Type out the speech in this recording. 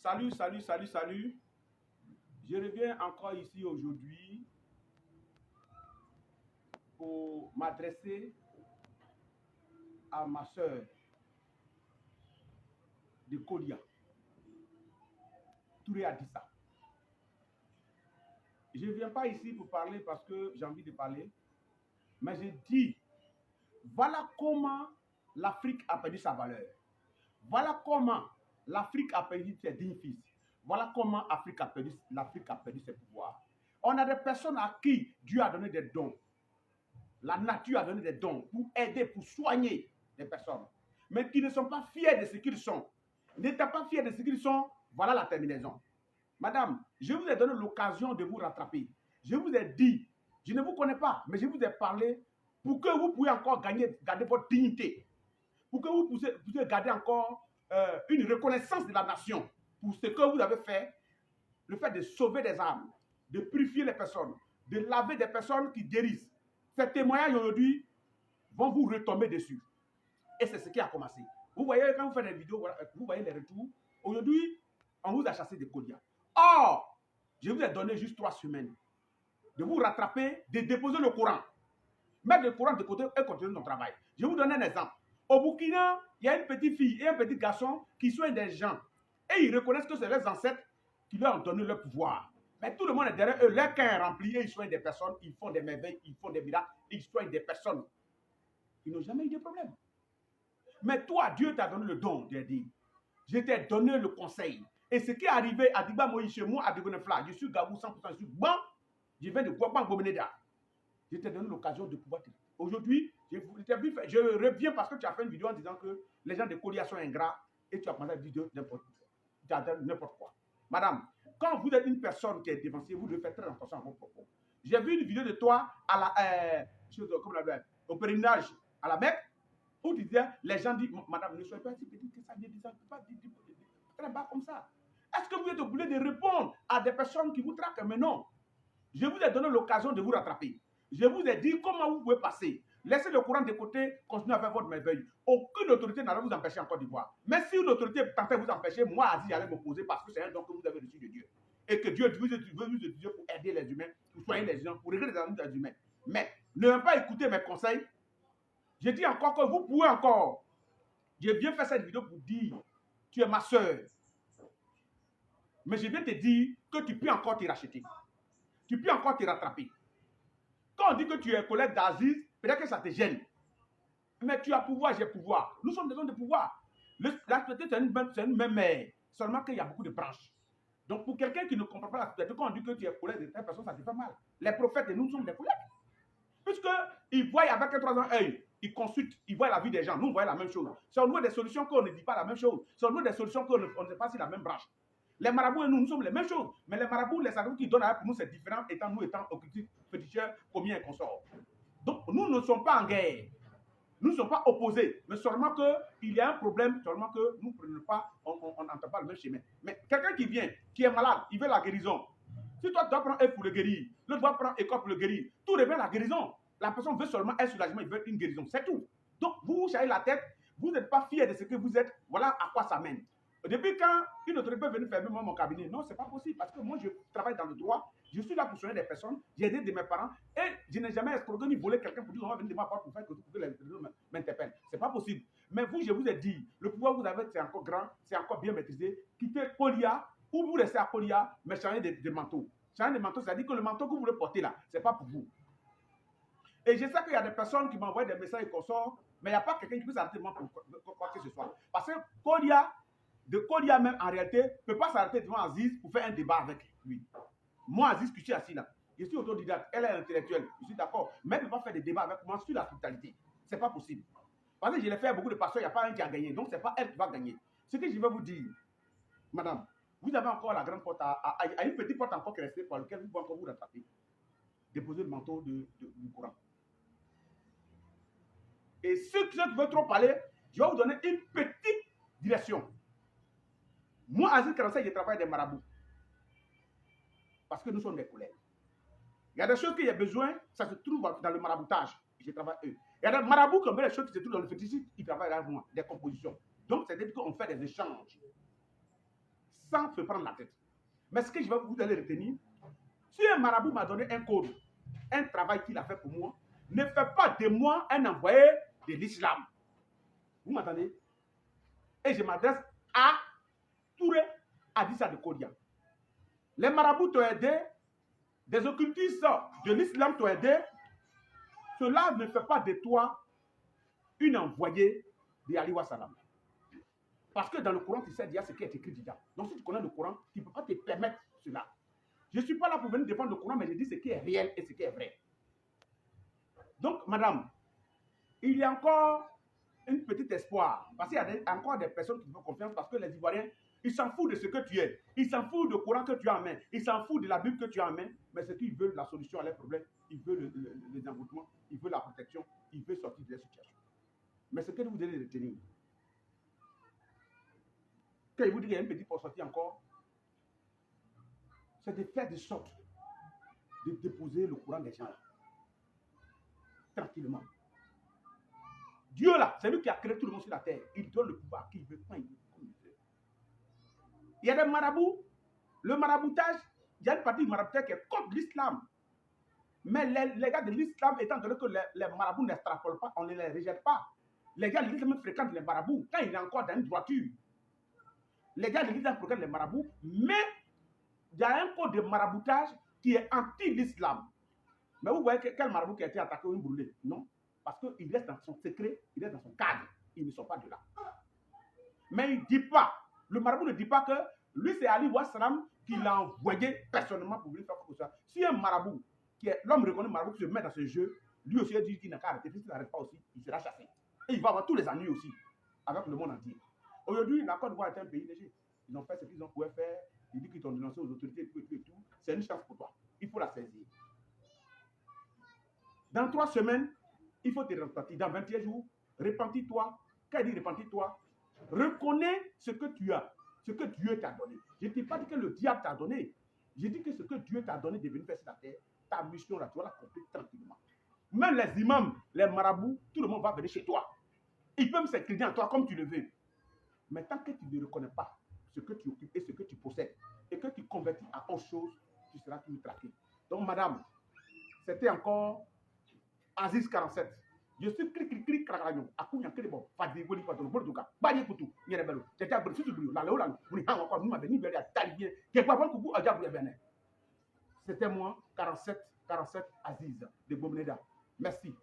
Salut, salut, salut, salut. Je reviens encore ici aujourd'hui pour m'adresser à ma soeur de Kodia, Touré Adissa. Je ne viens pas ici pour parler parce que j'ai envie de parler, mais je dis, voilà comment l'Afrique a perdu sa valeur. Voilà comment l'Afrique a perdu ses dignes fils. Voilà comment l'Afrique a perdu ses pouvoirs. On a des personnes à qui Dieu a donné des dons. La nature a donné des dons pour aider, pour soigner les personnes, mais qui ne sont pas fiers de ce qu'ils sont. N'étant pas fiers de ce qu'ils sont, voilà la terminaison. Madame, je vous ai donné l'occasion de vous rattraper. Je vous ai dit, je ne vous connais pas, mais je vous ai parlé pour que vous puissiez encore garder votre dignité, pour que vous puissiez garder encore une reconnaissance de la nation pour ce que vous avez fait, le fait de sauver des âmes, de purifier les personnes, de laver des personnes qui guérissent. Ces témoignages aujourd'hui vont vous retomber dessus. Et c'est ce qui a commencé. Vous voyez, quand vous faites des vidéos, voilà, vous voyez les retours. Aujourd'hui, on vous a chassé de Kodia. Or, je vous ai donné juste 3 semaines de vous rattraper, de déposer le Coran. Mettre le Coran de côté et continuer ton travail. Je vous donne un exemple. Au Burkina, il y a une petite fille et un petit garçon qui soignent des gens. Et ils reconnaissent que c'est leurs ancêtres qui leur ont donné le pouvoir. Mais tout le monde est derrière eux. Leur cœur est rempli et ils soignent des personnes. Ils font des merveilles, ils font des miracles. Ils soignent des personnes. Ils n'ont jamais eu de problème. Mais toi, Dieu t'a donné le don de dire. Je t'ai donné le conseil. Et ce qui est arrivé à Diba Moïse chez moi, à Digonefla, je suis Gabou 100%, je suis bon. Je viens de Guapan Gomeneda. Je t'ai donné l'occasion de pouvoir te... Aujourd'hui, je reviens parce que tu as fait une vidéo en disant que les gens de Kolia sont ingrats et tu as commencé à dire n'importe quoi. Madame, quand vous êtes une personne qui est défensive, vous devez faire très attention à vos propos. J'ai vu une vidéo de toi à la, au pèlerinage à la Mecque où tu disais, les gens disent, madame, ne soyez pas si petite que ça, ne peut pas dire très bas comme ça. Est-ce que vous êtes obligé de répondre à des personnes qui vous traquent? Mais non. Je vous ai donné l'occasion de vous rattraper. Je vous ai dit comment vous pouvez passer. Laissez le courant de côté, continuez à faire votre merveille. Aucune autorité n'allait vous empêcher en Côte d'Ivoire. Mais si une autorité tentait de vous empêcher, moi, Aziz, j'allais m'opposer parce que c'est un don que vous avez reçu de Dieu. Et que Dieu veut vous utiliser pour aider les humains, pour soigner les humains, pour régler les amis des humains. Mais ne même pas écouter mes conseils. Je dis encore que vous pouvez encore. Je viens faire cette vidéo pour dire, tu es ma soeur. Mais je viens te dire que tu peux encore te racheter. Tu peux encore te rattraper. Quand on dit que tu es collègue d'Aziz, peut-être que ça te gêne. Mais tu as pouvoir, j'ai pouvoir. Nous sommes des hommes de pouvoir. La société, c'est une même mère. Seulement qu'il y a beaucoup de branches. Donc, pour quelqu'un qui ne comprend pas la société, quand on dit que tu es collègue de telle personne, ça te fait mal. Les prophètes et nous sommes des collègues. Puisqu'ils voient avec un troisième œil, ils consultent, ils voient la vie des gens. Nous, on voit la même chose. C'est au niveau des solutions qu'on ne dit pas la même chose. C'est au niveau des solutions qu'on ne sait pas si la même branche. Les marabouts et nous, nous sommes les mêmes choses. Mais les marabouts, les sacrifices qu'ils donnent pour nous, c'est différent, étant occultistes, féticheurs, commiens et consorts. Donc, nous ne sommes pas en guerre. Nous ne sommes pas opposés. Mais seulement qu'il y a un problème, seulement que nous ne prenons pas, on n'entend pas le même chemin. Mais quelqu'un qui vient, qui est malade, il veut la guérison. Si toi, tu dois prendre un pour le guérir, l'autre doit prendre école pour le guérir, tout revient à la guérison. La personne veut seulement un soulagement, il veut une guérison. C'est tout. Donc, vous chargez la tête, vous n'êtes pas fiers de ce que vous êtes. Voilà à quoi ça mène. Depuis quand une autorité peut venir fermer mon cabinet? Non, ce n'est pas possible parce que moi, je travaille dans le droit. Je suis là pour soigner des personnes. J'ai aidé de mes parents et je n'ai jamais escroqué ni volé quelqu'un pour dire on va venir de ma part pour faire que les gens m'interpellent. Ce n'est pas possible. Mais vous, je vous ai dit, le pouvoir que vous avez, c'est encore grand, c'est encore bien maîtrisé. Quittez Kolia ou vous restez à Kolia, mais changez de manteau. Changer de manteau, c'est-à-dire que le manteau que vous voulez porter là, ce n'est pas pour vous. Et je sais qu'il y a des personnes qui m'envoient des messages et qu'on sort, mais il n'y a pas quelqu'un qui peut s'arrêter pour quoi que ce soit. Parce que Kolia même en réalité ne peut pas s'arrêter devant Aziz pour faire un débat avec lui. Moi, Aziz, que je suis assis là, je suis autodidacte, elle est intellectuelle, je suis d'accord, mais elle ne peut pas faire des débats avec moi sur la spiritualité. Ce n'est pas possible. Parce que je l'ai fait à beaucoup de pasteurs, il n'y a pas un qui a gagné, donc ce n'est pas elle qui va gagner. Ce que je vais vous dire, madame, vous avez encore la grande porte, à une petite porte encore qui est restée par laquelle vous pouvez encore vous rattraper. Déposer le manteau du Coran. Et ceux qui veulent trop parler, je vais vous donner une petite direction. Moi, Aziz Karansay, je travaille des marabouts. Parce que nous sommes des collègues. Il y a des choses qu'il y a besoin, ça se trouve dans le maraboutage. Je travaille eux. Il y a des marabouts qui ont des choses qui se trouvent dans le fétichisme, ils travaillent avec moi, des compositions. Donc, c'est-à-dire qu'on fait des échanges. sans se prendre la tête. Mais ce que je vais vous allez retenir, si un marabout m'a donné un code, un travail qu'il a fait pour moi, ne fais pas de moi un envoyé de l'islam. Vous m'entendez? Et je m'adresse à Touré Adissa de Kodia. Les marabouts t'ont aidé, des occultistes de l'islam t'ont aidé. Cela ne fait pas de toi une envoyée de Ali Wassalam. Parce que dans le Coran, tu sais déjà ce qui est écrit dedans. Donc si tu connais le Coran, tu ne peux pas te permettre cela. Je ne suis pas là pour venir défendre le Coran, mais je dis ce qui est réel et ce qui est vrai. Donc, madame, il y a encore un petit espoir. Parce qu'il y a encore des personnes qui font confiance parce que les Ivoiriens, ils s'en foutent de ce que tu es. Ils s'en foutent du Coran que tu as en main. Ils s'en foutent de la Bible que tu as en main. Mais ce qu'ils veulent, la solution à leurs problèmes, ils veulent les envoûtements, ils veulent la protection, ils veulent sortir de la situation. Mais ce que vous devez retenir, quand il vous dit qu'il y a un petit pour sortir encore, c'est de faire de sorte de déposer le courant des gens là. Tranquillement. Dieu là, c'est lui qui a créé tout le monde sur la terre. Il donne le pouvoir qu'il veut, quand il veut, comme il veut. Il y a des marabouts. Le maraboutage, il y a une partie du maraboutage qui est contre l'islam. Mais les gars de l'islam, étant donné que les marabouts n'extrapolent pas, on ne les rejette pas. Les gars de l'islam fréquentent les marabouts. Quand il est encore dans une voiture, les gars de l'islam fréquentent les marabouts, mais il y a un code de maraboutage qui est anti-l'islam. Mais vous voyez quel marabout qui a été attaqué ou brûlé? Non. Parce qu'il reste dans son secret, il reste dans son cadre. Ils ne sont pas de là. Mais il ne dit pas, le marabout ne dit pas que lui c'est Ali Wassalam qui l'a envoyé personnellement pour venir faire quelque chose. Si un marabout, l'homme reconnaît marabout qui se met dans ce jeu, lui aussi il dit qu'il n'a qu'à arrêter. S'il n'arrête pas aussi, il sera chassé. Et il va avoir tous les ennuis aussi, avec le monde entier. Aujourd'hui, la Côte d'Ivoire est un pays léger. Ils ont fait ce qu'ils ont pu faire. Ils disent qu'ils t'ont dénoncé aux autorités et tout. C'est une chance pour toi. Il faut la saisir. Dans 3 semaines, il faut te repentir. Dans 21 jours, repentis-toi. Quand il dit repentis-toi, reconnais ce que tu as, ce que Dieu t'a donné. Je ne t'ai pas dit que le diable t'a donné. J'ai dit que ce que Dieu t'a donné de venir faire sur la terre, ta mission là, tu vas l'accomplir tranquillement. Même les imams, les marabouts, tout le monde va venir chez toi. Ils peuvent s'incliner en toi comme tu le veux. Mais tant que tu ne reconnais pas ce que tu occupes et ce que tu possèdes, et que tu convertis à autre chose, tu seras toujours traqué. Donc, madame, c'était encore Aziz 47. Je suis cri cracagnon. Akunya kelebo. Fadi woli patron borduka. Baye kutu. Nyere belo. Tete abro susu brio. La leola. Muni hang encore nous m'avait ni belle à talibien. Que quoi bon kuku aja brio bene. C'était moi 47 Aziz de Bomneda. Merci.